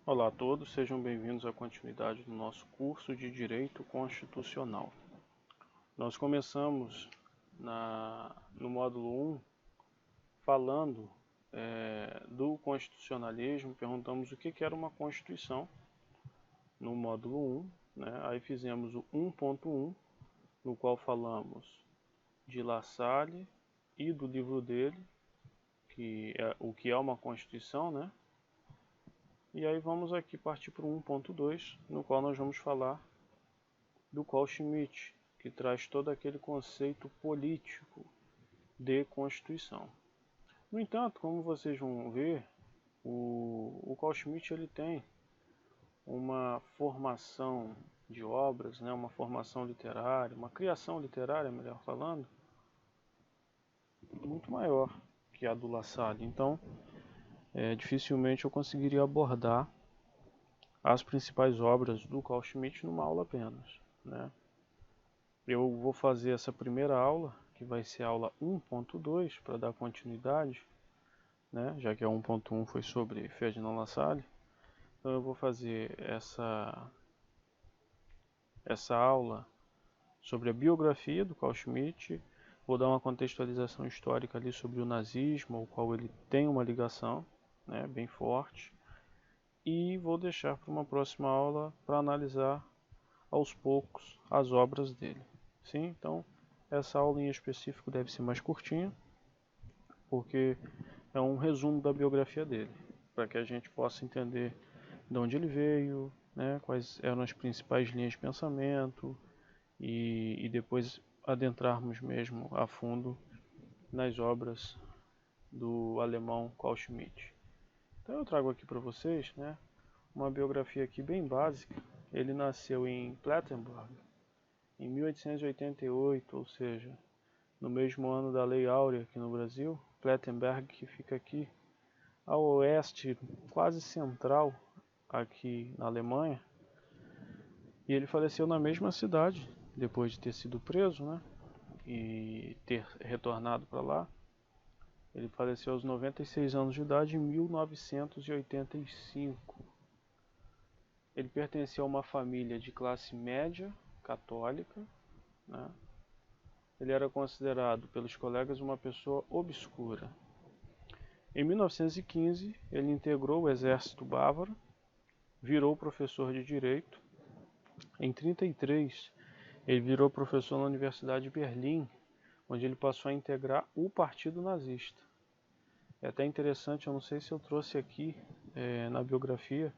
Olá a todos, sejam bem-vindos à continuidade do nosso curso de Direito Constitucional. Nós começamos no módulo 1 falando do constitucionalismo, perguntamos o que era uma Constituição no módulo 1, né? Aí fizemos o 1.1, no qual falamos de La Salle e do livro dele, que é o que é uma Constituição, né? E aí vamos aqui partir para o 1.2, no qual nós vamos falar do Carl Schmitt, que traz todo aquele conceito político de Constituição. No entanto, como vocês vão ver, o Carl Schmitt ele tem uma formação de obras, né, uma formação literária, uma criação literária, melhor falando, muito maior que a do La Salle. Então, dificilmente eu conseguiria abordar as principais obras do Carl Schmitt numa aula apenas, né? Eu vou fazer essa primeira aula, que vai ser a aula 1.2, para dar continuidade, né? Já que a 1.1 foi sobre Ferdinand Lassalle. Então eu vou fazer essa aula sobre a biografia do Carl Schmitt, vou dar uma contextualização histórica ali sobre o nazismo, ao qual ele tem uma ligação, né, bem forte, e vou deixar para uma próxima aula para analisar aos poucos as obras dele. Sim, então essa aula em específico deve ser mais curtinha, porque é um resumo da biografia dele, para que a gente possa entender de onde ele veio, né, quais eram as principais linhas de pensamento e depois adentrarmos mesmo a fundo nas obras do alemão Carl Schmitt. Então eu trago aqui para vocês, né, uma biografia aqui bem básica. Ele nasceu em Plettenberg em 1888, ou seja, no mesmo ano da Lei Áurea aqui no Brasil. Plettenberg, que fica aqui ao oeste, quase central aqui na Alemanha. E ele faleceu na mesma cidade, depois de ter sido preso, né, e ter retornado para lá. Ele faleceu aos 96 anos de idade em 1985. Ele pertencia a uma família de classe média católica, né? Ele era considerado pelos colegas uma pessoa obscura. Em 1915, ele integrou o exército bávaro, virou professor de direito. Em 1933, ele virou professor na Universidade de Berlim, onde ele passou a integrar o Partido Nazista. É até interessante, eu não sei se eu trouxe aqui na biografia,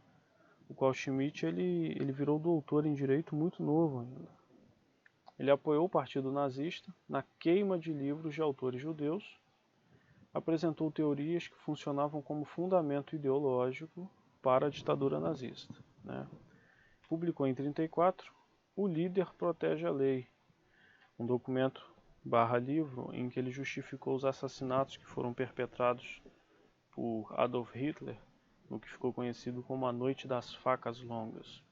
o Carl Schmitt ele virou doutor em direito muito novo ainda. Ele apoiou o Partido Nazista na queima de livros de autores judeus, apresentou teorias que funcionavam como fundamento ideológico para a ditadura nazista, né? Publicou em 1934 O Líder Protege a Lei, um documento livro em que ele justificou os assassinatos que foram perpetrados por Adolf Hitler, no que ficou conhecido como a Noite das Facas Longas.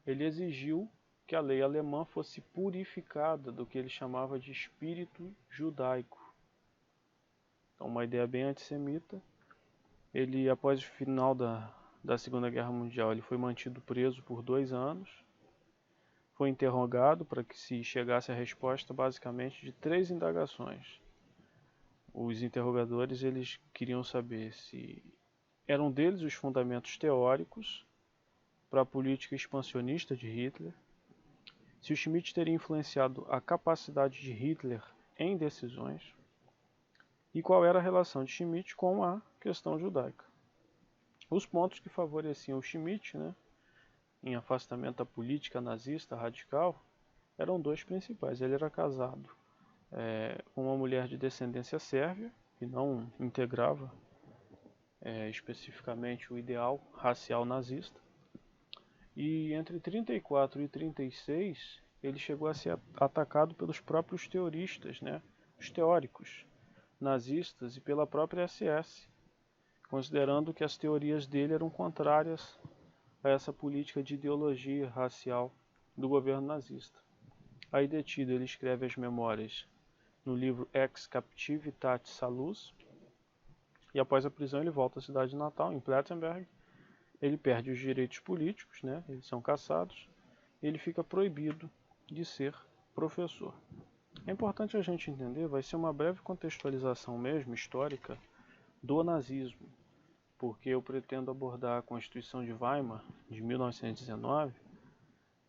Ele exigiu que a lei alemã fosse purificada do que ele chamava de espírito judaico. Então, uma ideia bem antissemita. Ele, após o final da Segunda Guerra Mundial, ele foi mantido preso por 2 anos. Foi interrogado para que se chegasse a resposta basicamente de 3 indagações. Os interrogadores eles queriam saber se eram deles os fundamentos teóricos para a política expansionista de Hitler, se o Schmitt teria influenciado a capacidade de Hitler em decisões e qual era a relação de Schmitt com a questão judaica. Os pontos que favoreciam o Schmitt, né, em afastamento da política nazista radical, eram 2 principais. Ele era casado com uma mulher de descendência sérvia, que não integrava especificamente o ideal racial nazista. E entre 34 e 36, ele chegou a ser atacado pelos próprios teoristas, né, os teóricos nazistas e pela própria SS, considerando que as teorias dele eram contrárias a essa política de ideologia racial do governo nazista. Aí detido, ele escreve as memórias no livro Ex Captivitatis Salus, e após a prisão ele volta à cidade natal, em Plettenberg, ele perde os direitos políticos, né? Eles são cassados, e ele fica proibido de ser professor. É importante a gente entender, vai ser uma breve contextualização mesmo, histórica, do nazismo, porque eu pretendo abordar a Constituição de Weimar, de 1919,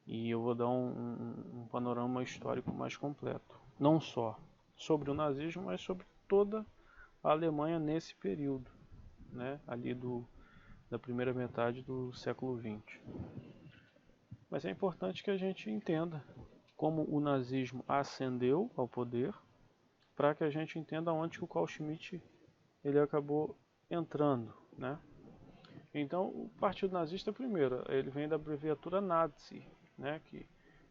e eu vou dar um panorama histórico mais completo. Não só sobre o nazismo, mas sobre toda a Alemanha nesse período, né, ali da primeira metade do século XX. Mas é importante que a gente entenda como o nazismo ascendeu ao poder, para que a gente entenda onde o Carl Schmitt ele acabou entrando, né? Então, o Partido Nazista, primeiro, ele vem da abreviatura Nazi, né? Que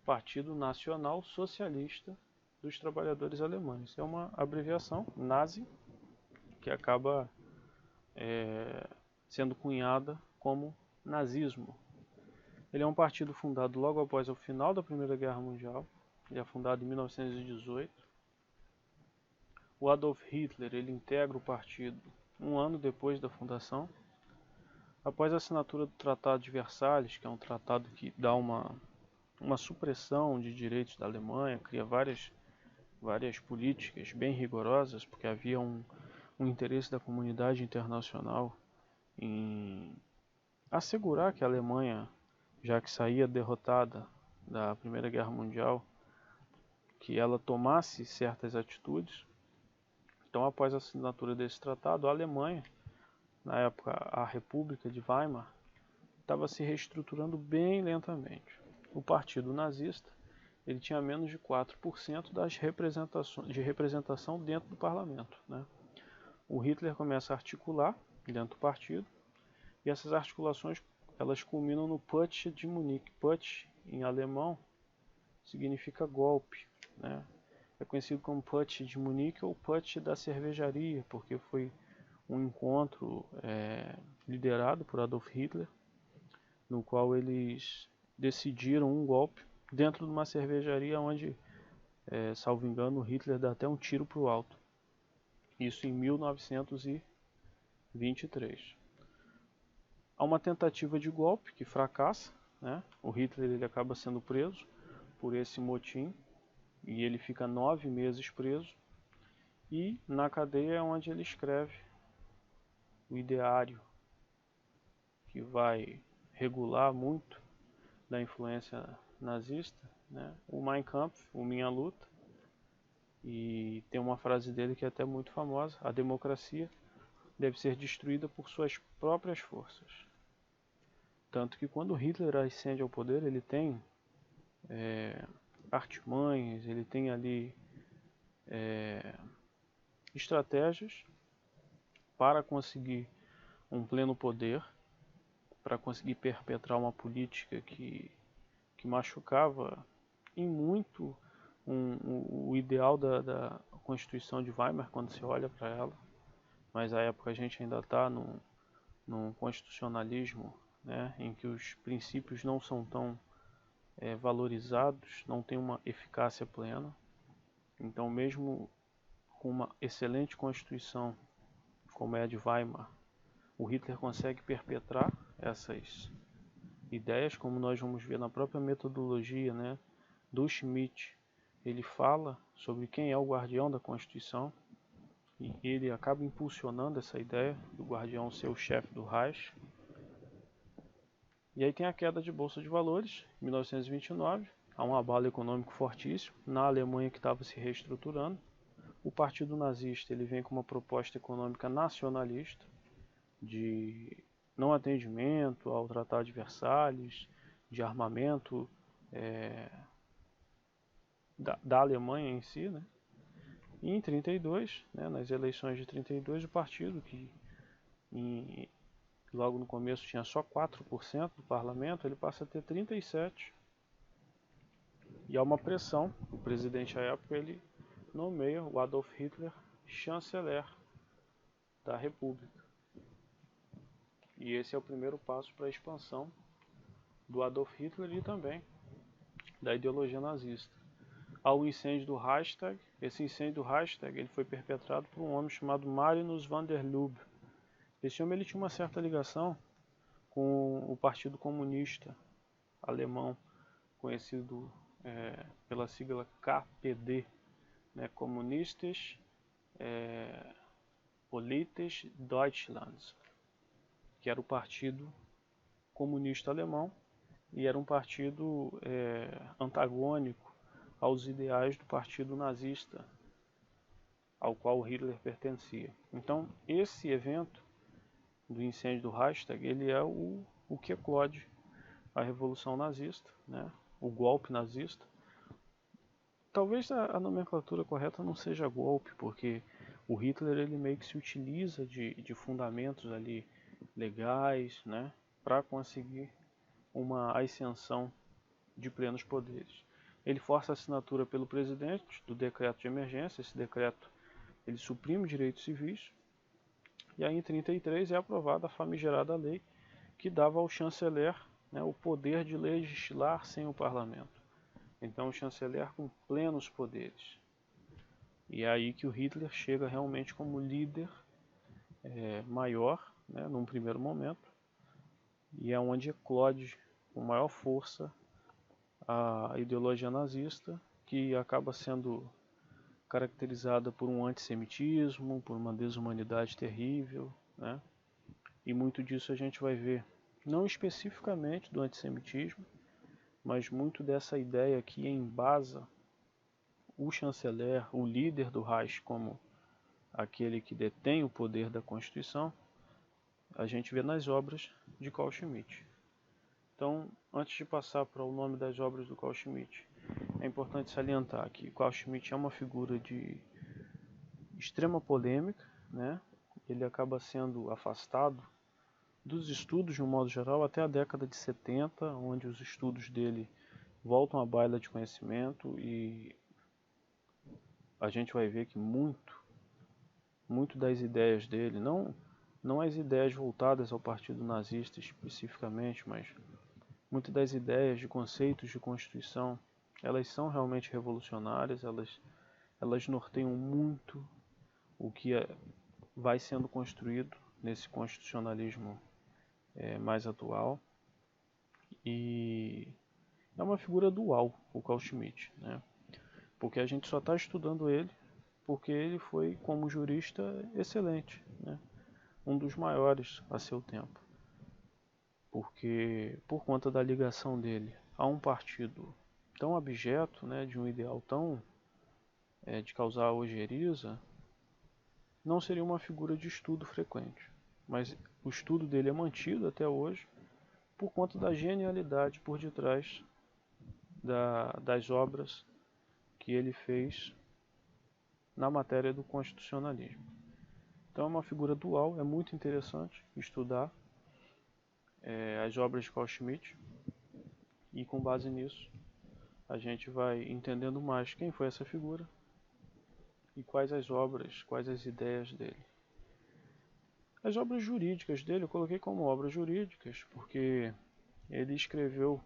Partido Nacional Socialista dos Trabalhadores Alemães. É uma abreviação nazi que acaba sendo cunhada como nazismo. Ele é um partido fundado logo após o final da Primeira Guerra Mundial. Ele é fundado em 1918. O Adolf Hitler ele integra o partido um ano depois da fundação. Após a assinatura do Tratado de Versalhes, que é um tratado que dá uma supressão de direitos da Alemanha, cria várias políticas bem rigorosas, porque havia um interesse da comunidade internacional em assegurar que a Alemanha, já que saía derrotada da Primeira Guerra Mundial, que ela tomasse certas atitudes. Então, após a assinatura desse tratado, a Alemanha, na época a República de Weimar, estava se reestruturando bem lentamente. O partido nazista ele tinha menos de 4% de representação dentro do parlamento, né? O Hitler começa a articular dentro do partido, e essas articulações elas culminam no Putsch de Munique. Putsch, em alemão, significa golpe, né? É conhecido como Putsch de Munique ou Putsch da cervejaria, porque foi um encontro liderado por Adolf Hitler, no qual eles decidiram um golpe dentro de uma cervejaria onde, salvo engano, Hitler dá até um tiro para o alto. Isso em 1923. Há uma tentativa de golpe que fracassa, né? O Hitler ele acaba sendo preso por esse motim e ele fica 9 meses preso, e na cadeia é onde ele escreve o ideário que vai regular muito da influência nazista, né? O Mein Kampf, o Minha Luta, e tem uma frase dele que é até muito famosa: a democracia deve ser destruída por suas próprias forças. Tanto que quando Hitler ascende ao poder, ele tem artimanhas, ele tem ali estratégias para conseguir um pleno poder, para conseguir perpetrar uma política que machucava em muito o ideal da Constituição de Weimar quando se olha para ela. Mas à época a gente ainda está num constitucionalismo, né, em que os princípios não são tão valorizados, não tem uma eficácia plena. Então, mesmo com uma excelente Constituição como é a de Weimar, o Hitler consegue perpetrar essas ideias, como nós vamos ver na própria metodologia, né, do Schmitt. Ele fala sobre quem é o guardião da Constituição, e ele acaba impulsionando essa ideia do guardião ser o chefe do Reich. E aí tem a queda de Bolsa de Valores, em 1929, há um abalo econômico fortíssimo na Alemanha que estava se reestruturando. O Partido Nazista ele vem com uma proposta econômica nacionalista, de não atendimento ao Tratado de Versalhes, de armamento da Alemanha em si, né? E em 32, né, nas eleições de 32, o partido que logo no começo tinha só 4% do parlamento, ele passa a ter 37%. E há uma pressão, o presidente à época ele nomeia o Adolf Hitler chanceler da República. E esse é o primeiro passo para a expansão do Adolf Hitler e também da ideologia nazista. Há o incêndio do Reichstag. Esse incêndio do Reichstag ele foi perpetrado por um homem chamado Marinus van der Lubbe. Esse homem ele tinha uma certa ligação com o Partido Comunista Alemão, conhecido pela sigla KPD, né, Kommunistisches Politisches Deutschlands, que era o Partido Comunista Alemão e era um partido antagônico aos ideais do Partido Nazista, ao qual Hitler pertencia. Então, esse evento do incêndio do Reichstag, ele é o que eclode a Revolução Nazista, né? O golpe nazista. Talvez a nomenclatura correta não seja golpe, porque o Hitler ele meio que se utiliza de fundamentos ali legais, né, para conseguir uma ascensão de plenos poderes. Ele força a assinatura pelo presidente do decreto de emergência. Esse decreto ele suprime direitos civis, e aí em 1933 é aprovada a famigerada lei que dava ao chanceler, né, o poder de legislar sem o parlamento. Então o chanceler com plenos poderes. E é aí que o Hitler chega realmente como líder maior, né, num primeiro momento, e é onde eclode com maior força a ideologia nazista, que acaba sendo caracterizada por um antissemitismo, por uma desumanidade terrível, né? E muito disso a gente vai ver, não especificamente do antissemitismo, mas muito dessa ideia que embasa o chanceler, o líder do Reich, como aquele que detém o poder da Constituição, a gente vê nas obras de Carl Schmitt. Então, antes de passar para o nome das obras do Carl Schmitt, é importante salientar que Carl Schmitt é uma figura de extrema polêmica, né? Ele acaba sendo afastado dos estudos de um modo geral até a década de 70, onde os estudos dele voltam à baila de conhecimento, e a gente vai ver que muito das ideias dele, não as ideias voltadas ao partido nazista especificamente, mas muitas das ideias de conceitos de Constituição, elas são realmente revolucionárias, elas norteiam muito o que vai sendo construído nesse constitucionalismo mais atual. E é uma figura dual, o Carl Schmitt, né? Porque a gente só está estudando ele porque ele foi, como jurista, excelente, né? Um dos maiores a seu tempo. Porque, por conta da ligação dele a um partido tão abjeto, né, de um ideal tão de causar ojeriza, não seria uma figura de estudo frequente. Mas o estudo dele é mantido até hoje por conta da genialidade por detrás das obras que ele fez na matéria do constitucionalismo. Então é uma figura dual, é muito interessante estudar as obras de Carl Schmitt, e com base nisso a gente vai entendendo mais quem foi essa figura e quais as obras, quais as ideias dele. As obras jurídicas dele eu coloquei como obras jurídicas porque ele escreveu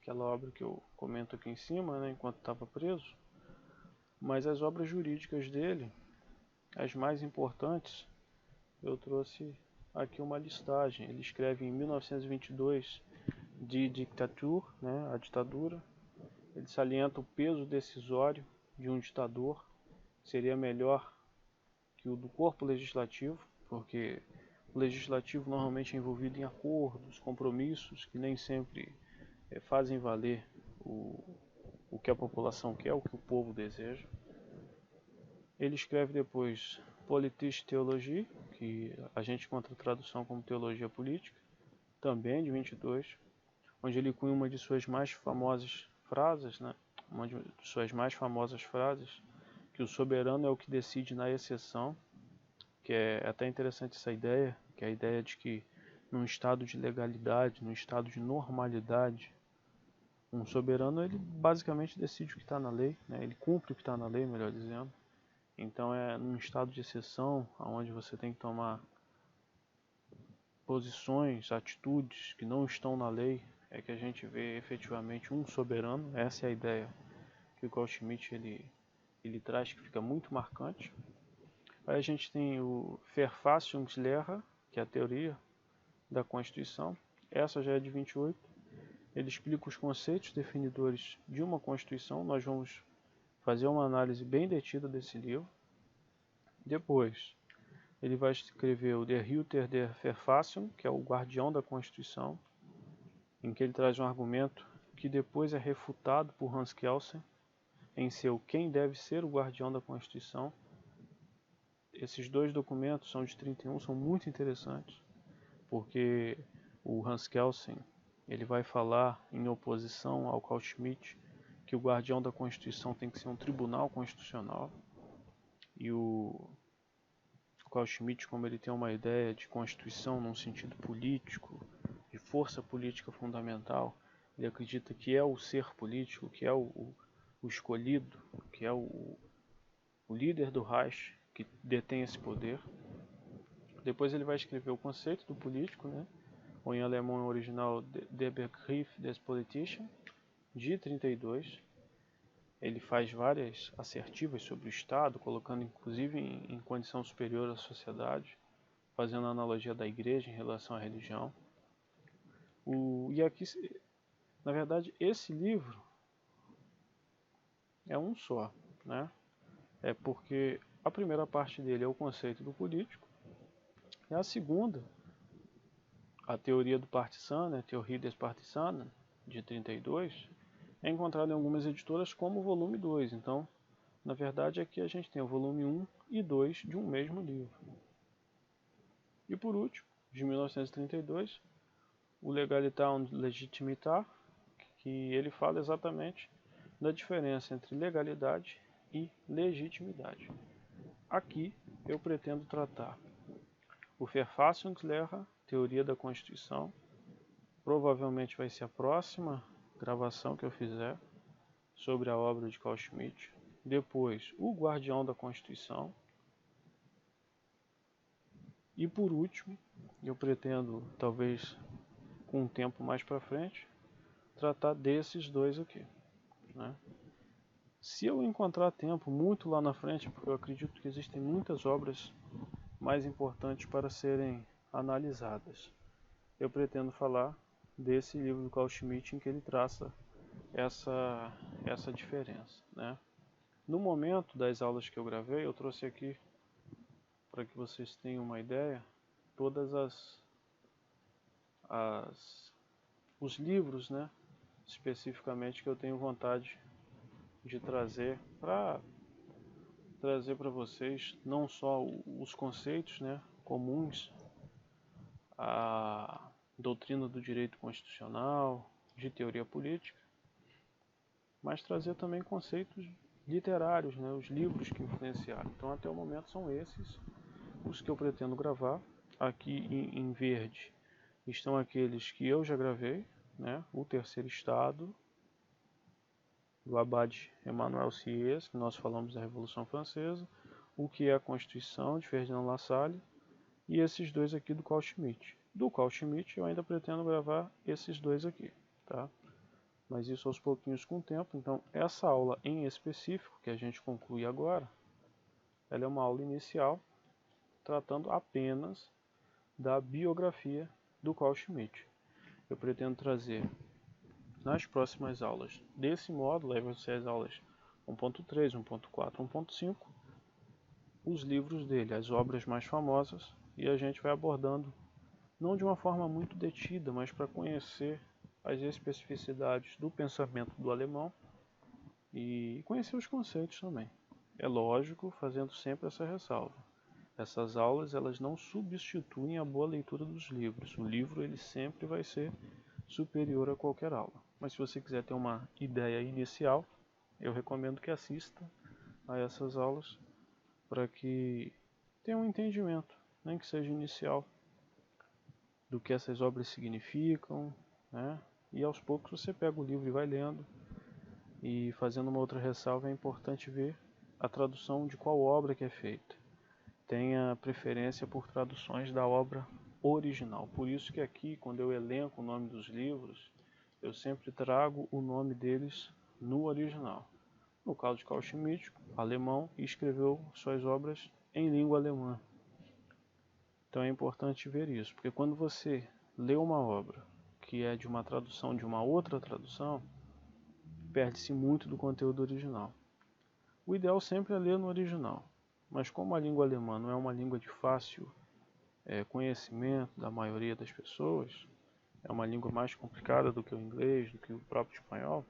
aquela obra que eu comento aqui em cima, né, enquanto estava preso, mas as obras jurídicas dele, as mais importantes, eu trouxe aqui uma listagem. Ele escreve em 1922 de Dictatur, né, a ditadura. Ele salienta o peso decisório de um ditador, seria melhor que o do corpo legislativo, porque o legislativo normalmente é envolvido em acordos, compromissos que nem sempre fazem valer o que a população quer, o que o povo deseja. Ele escreve depois Politische Theologie, que a gente encontra a tradução como teologia política, também de 22, onde ele cunha uma de suas mais famosas frases, né? Uma de suas mais famosas frases, que o soberano é o que decide na exceção, que é até interessante essa ideia, que é a ideia de que num estado de legalidade, num estado de normalidade, um soberano ele basicamente decide o que está na lei, né? Ele cumpre o que está na lei, melhor dizendo. Então é num estado de exceção, onde você tem que tomar posições, atitudes que não estão na lei, é que a gente vê efetivamente um soberano. Essa é a ideia que o Carl Schmitt ele traz, que fica muito marcante. Aí a gente tem o Verfassungslehre, que é a teoria da Constituição, essa já é de 28. Ele explica os conceitos definidores de uma Constituição. Nós vamos fazer uma análise bem detida desse livro. Depois, ele vai escrever o Der Hüter der Verfassung, que é o guardião da Constituição, em que ele traz um argumento que depois é refutado por Hans Kelsen em seu Quem deve ser o guardião da Constituição. Esses dois documentos são de 31, são muito interessantes, porque o Hans Kelsen ele vai falar em oposição ao Carl Schmitt que o guardião da Constituição tem que ser um tribunal constitucional, e o Carl Schmitt, como ele tem uma ideia de Constituição num sentido político, de força política fundamental, ele acredita que é o ser político, que é o escolhido, que é o líder do Reich que detém esse poder. Depois ele vai escrever o conceito do político, né? Ou em alemão original, Der Begriff des Politischen, de 32. Ele faz várias assertivas sobre o Estado, colocando inclusive em condição superior à sociedade, fazendo a analogia da igreja em relação à religião. E aqui, na verdade, esse livro é um só, né? É porque a primeira parte dele é o conceito do político, e a segunda, a teoria do Partisan, né, Theorie des Partisanen, de 32, é encontrado em algumas editoras como volume 2. Então, na verdade, aqui a gente tem o volume 1 e 2 de um mesmo livro. E por último, de 1932, o Legalitat und Legitimitat, que ele fala exatamente da diferença entre legalidade e legitimidade. Aqui eu pretendo tratar o Verfassungslehre, teoria da Constituição. Provavelmente vai ser a próxima gravação que eu fizer sobre a obra de Carl Schmitt. Depois, o Guardião da Constituição. E por último, eu pretendo, talvez com um tempo mais para frente, tratar desses dois aqui, né? Se eu encontrar tempo muito lá na frente, porque eu acredito que existem muitas obras mais importantes para serem analisadas, eu pretendo falar desse livro do Carl Schmitt em que ele traça essa diferença, né? No momento das aulas que eu gravei, eu trouxe aqui, para que vocês tenham uma ideia, todas os livros, né, especificamente que eu tenho vontade de trazer para vocês, não só os conceitos, né, comuns à doutrina do direito constitucional, de teoria política, mas trazer também conceitos literários, né, os livros que influenciaram. Então, até o momento são esses os que eu pretendo gravar. Aqui em verde estão aqueles que eu já gravei, né, o Terceiro Estado, do Abade Emmanuel Sieyès, que nós falamos da Revolução Francesa, o que é a Constituição, de Ferdinand Lassalle, e esses dois aqui do Carl Schmitt. Do Carl Schmitt eu ainda pretendo gravar esses dois aqui, tá? Mas isso aos pouquinhos com o tempo. Então essa aula em específico, que a gente conclui agora, ela é uma aula inicial, tratando apenas da biografia do Carl Schmitt. Eu pretendo trazer nas próximas aulas desse módulo, aí vão ser as aulas 1.3, 1.4, 1.5, os livros dele, as obras mais famosas, e a gente vai abordando, não de uma forma muito detida, mas para conhecer as especificidades do pensamento do alemão e conhecer os conceitos também. É lógico, fazendo sempre essa ressalva. Essas aulas elas não substituem a boa leitura dos livros. O livro ele sempre vai ser superior a qualquer aula. Mas se você quiser ter uma ideia inicial, eu recomendo que assista a essas aulas para que tenha um entendimento, nem que seja inicial, do que essas obras significam, né? E aos poucos você pega o livro e vai lendo. E fazendo uma outra ressalva, é importante ver a tradução de qual obra que é feita. Tenha preferência por traduções da obra original. Por isso que aqui, quando eu elenco o nome dos livros, eu sempre trago o nome deles no original. No caso de Carl Schmitt, alemão, e escreveu suas obras em língua alemã. Então é importante ver isso, porque quando você lê uma obra que é de uma tradução de uma outra tradução, perde-se muito do conteúdo original. O ideal sempre é ler no original, mas como a língua alemã não é uma língua de fácil conhecimento da maioria das pessoas, é uma língua mais complicada do que o inglês, do que o próprio espanhol,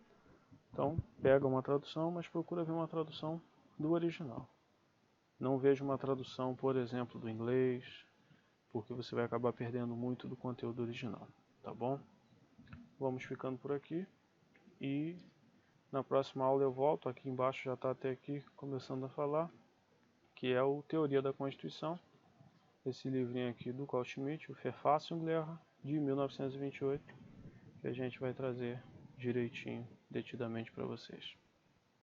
então pega uma tradução, mas procura ver uma tradução do original. Não veja uma tradução, por exemplo, do inglês, porque você vai acabar perdendo muito do conteúdo original, tá bom? Vamos ficando por aqui e na próxima aula eu volto. Aqui embaixo já está até aqui começando a falar, que é o Teoria da Constituição, esse livrinho aqui do Carl Schmitt, o Verfassungslehre, de 1928, que a gente vai trazer direitinho, detidamente para vocês.